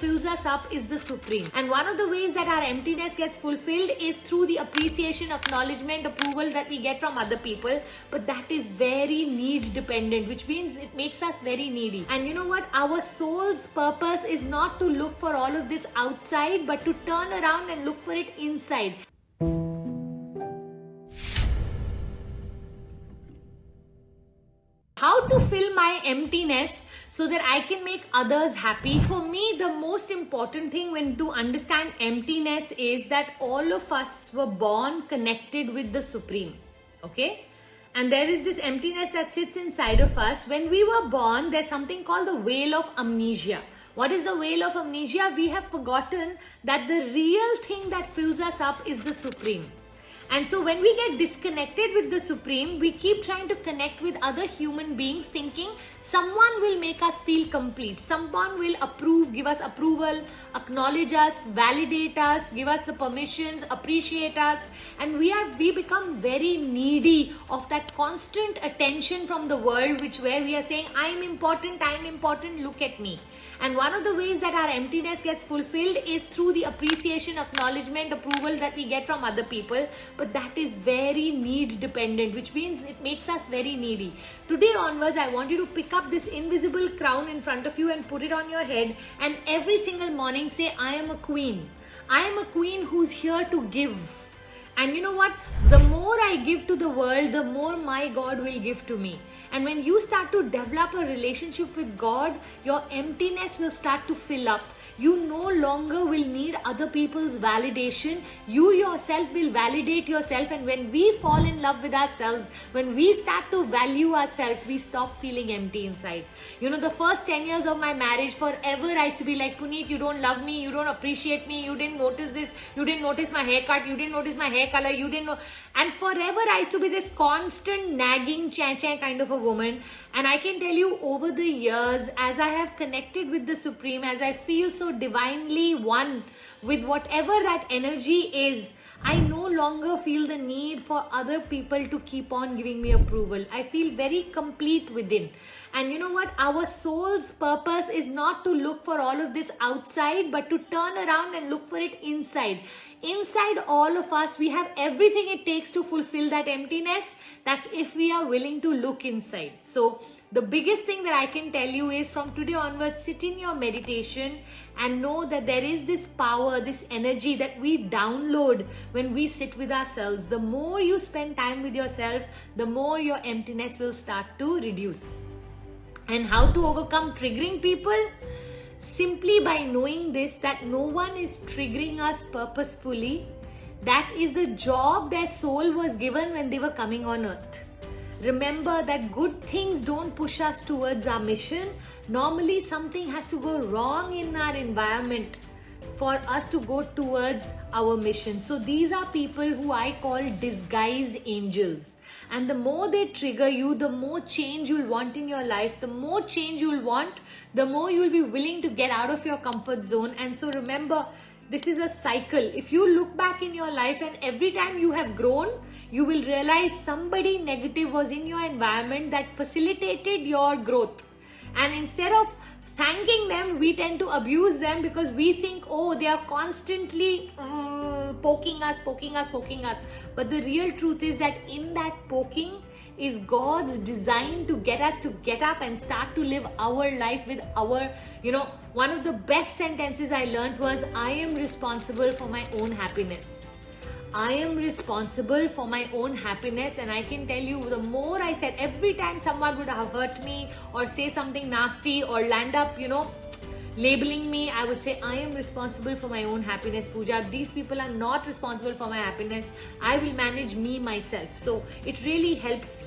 fills us up is the supreme. And one of the ways that our emptiness gets fulfilled is through the appreciation, acknowledgement, approval that we get from other people. But that is very need dependent, which means it makes us very needy. And you know what? Our soul's purpose is not to look for all of this outside, but to turn around and look for it inside. How to fill my emptiness so that I can make others happy? For me, the most important thing when to understand emptiness is that all of us were born connected with the Supreme. Okay? And there is this emptiness that sits inside of us. When we were born, there's something called the veil of amnesia. What is the veil of amnesia? We have forgotten that the real thing that fills us up is the Supreme. And so when we get disconnected with the Supreme, we keep trying to connect with other human beings thinking someone will make us feel complete. Someone will approve, give us approval, acknowledge us, validate us, give us the permissions, appreciate us. And we become very needy of that constant attention from the world, where we are saying, I am important, look at me. And one of the ways that our emptiness gets fulfilled is through the appreciation, acknowledgement, approval that we get from other people. But that is very need dependent, which means it makes us very needy. Today onwards, I want you to pick up this invisible crown in front of you and put it on your head, and every single morning say, I am a queen. I am a queen who's here to give. And you know what? The more I give to the world, the more my God will give to me. And when you start to develop a relationship with God, your emptiness will start to fill up. You no longer will need other people's validation. You yourself will validate yourself. And when we fall in love with ourselves, when we start to value ourselves, we stop feeling empty inside. You know, the first 10 years of my marriage, forever I used to be like, Puneet, you don't love me, you don't appreciate me, you didn't notice this, you didn't notice my haircut, you didn't notice my hair color, you didn't know. And forever I used to be this constant nagging cha-cha kind of a woman. And I can tell you, over the years, as I have connected with the Supreme, as I feel so divinely one with whatever that energy is, I no longer feel the need for other people to keep on giving me approval. I feel very complete within. And you know what? Our soul's purpose is not to look for all of this outside, but to turn around and look for it inside. Inside all of us, we have everything it takes to fulfill that emptiness. That's if we are willing to look inside. So the biggest thing that I can tell you is, from today onwards, sit in your meditation and know that there is this power, this energy that we download when we sit with ourselves. The more you spend time with yourself, the more your emptiness will start to reduce. And how to overcome triggering people? Simply by knowing this, that no one is triggering us purposefully. That is the job their soul was given when they were coming on earth. Remember that good things don't push us towards our mission. Normally something has to go wrong in our environment for us to go towards our mission. So these are people who I call disguised angels. And the more they trigger you, the more change you'll want in your life. The more change you'll want, the more you'll be willing to get out of your comfort zone. And so remember, this is a cycle. If you look back in your life and every time you have grown, you will realize somebody negative was in your environment that facilitated your growth. And instead of thanking them, we tend to abuse them because we think, oh, they are constantly poking us. But the real truth is that in that poking is God's design to get us to get up and start to live our life with our, one of the best sentences I learned was, I am responsible for my own happiness. I am responsible for my own happiness. And I can tell you, the more I said, every time someone would have hurt me or say something nasty or land up, labeling me, I would say, I am responsible for my own happiness, Puja. These people are not responsible for my happiness. I will manage me myself. So it really helps.